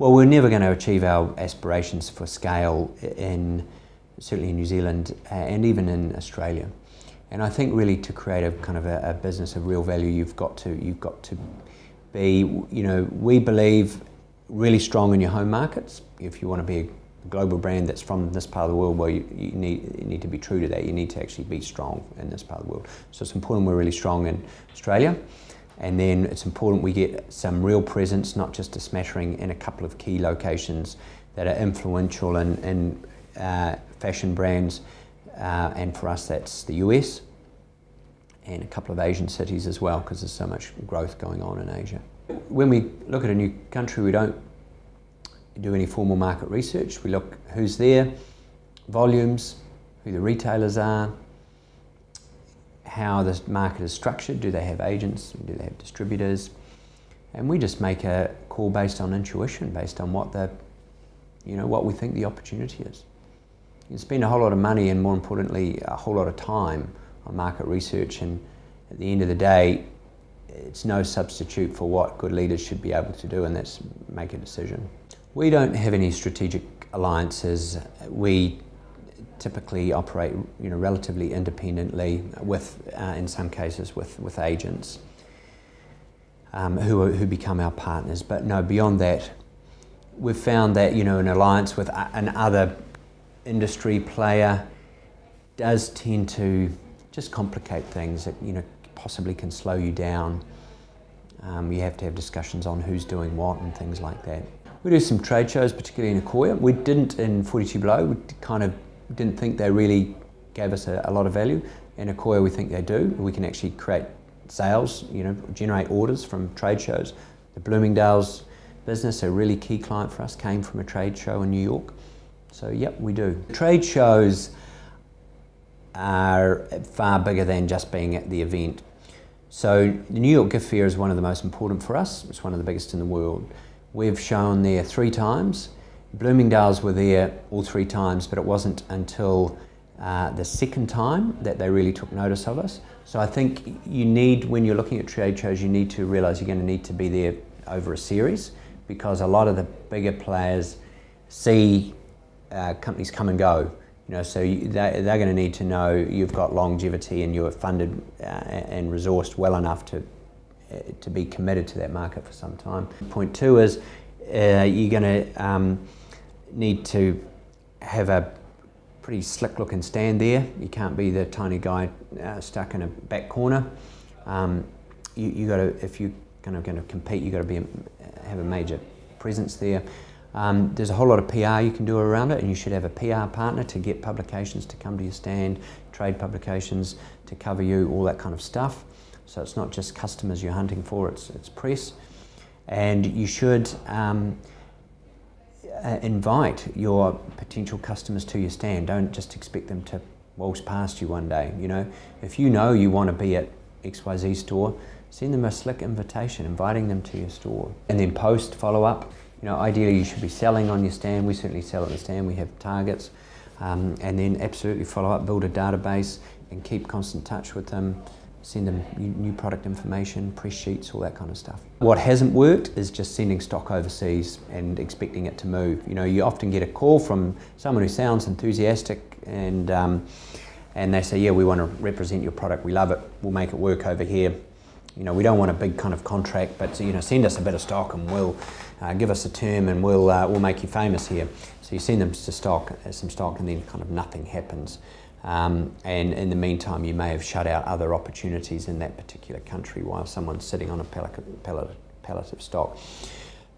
Well, we're never going to achieve our aspirations for scale certainly in New Zealand and even in Australia. And I think really to create a kind of a business of real value, you've got to be, we believe really strong in your home markets. If you want to be a global brand that's from this part of the world, well, you need to be true to that. You need to actually be strong in this part of the world. So it's important we're really strong in Australia. And then it's important we get some real presence, not just a smattering in a couple of key locations that are influential in fashion brands. And for us, that's the US and a couple of Asian cities as well, because there's so much growth going on in Asia. When we look at a new country, we don't do any formal market research. We look who's there, volumes, who the retailers are, how the market is structured. Do they have agents? Do they have distributors? And we just make a call based on intuition, based on what what we think the opportunity is. You spend a whole lot of money and, more importantly, a whole lot of time on market research, and at the end of the day, it's no substitute for what good leaders should be able to do, and that's make a decision. We don't have any strategic alliances. We typically operate, relatively independently, with, in some cases, with agents who become our partners. But no, beyond that, we've found that an alliance with another industry player does tend to just complicate things. It possibly can slow you down. You have to have discussions on who's doing what and things like that. We do some trade shows, particularly in Ecoya. We didn't in 42 Below. We kind of didn't think they really gave us a lot of value. In Ecoya, we think they do. We can actually create sales, generate orders from trade shows. The Bloomingdale's business, a really key client for us, came from a trade show in New York. So yep, we do. Trade shows are far bigger than just being at the event. So the New York Gift Fair is one of the most important for us. It's one of the biggest in the world. We've shown there 3 times. Bloomingdale's were there all 3 times, but it wasn't until the second time that they really took notice of us. So I think when you're looking at trade shows, you need to realise you're going to need to be there over a series, because a lot of the bigger players see companies come and go. So they're going to need to know you've got longevity and you're funded and resourced well enough to be committed to that market for some time. Point 2 is you're going to need to have a pretty slick looking stand there. You can't be the tiny guy stuck in a back corner. You got to, if you're going to compete, you got to have a major presence there. There's a whole lot of PR you can do around it, and you should have a PR partner to get publications to come to your stand, trade publications to cover you, all that kind of stuff. So it's not just customers you're hunting for, it's press. And you should invite your potential customers to your stand. Don't just expect them to waltz past you one day. If you know you want to be at XYZ store, send them a slick invitation, inviting them to your store. And then post, follow up. Ideally you should be selling on your stand. We certainly sell at the stand, we have targets. And then absolutely follow up, build a database and keep constant touch with them. Send them new product information, press sheets, all that kind of stuff. What hasn't worked is just sending stock overseas and expecting it to move. You often get a call from someone who sounds enthusiastic and they say, yeah, we want to represent your product, we love it, we'll make it work over here. We don't want a big kind of contract, but send us a bit of stock and we'll give us a term and we'll make you famous here. So you send them some stock and then kind of nothing happens. And in the meantime, you may have shut out other opportunities in that particular country while someone's sitting on a pallet of stock.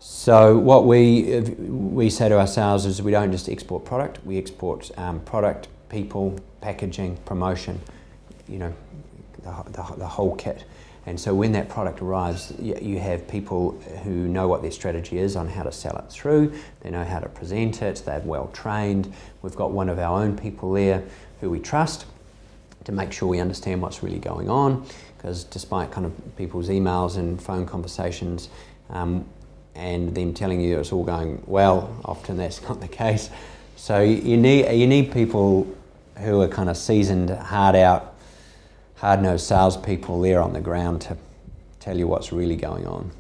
So what we say to ourselves is we don't just export product, we export product, people, packaging, promotion, the whole kit. And so when that product arrives, you have people who know what their strategy is on how to sell it through, they know how to present it, they're well trained. We've got one of our own people there who we trust to make sure we understand what's really going on, because despite kind of people's emails and phone conversations and them telling you it's all going well, often that's not the case. So you need people who are kind of seasoned, hard-nosed salespeople there on the ground to tell you what's really going on.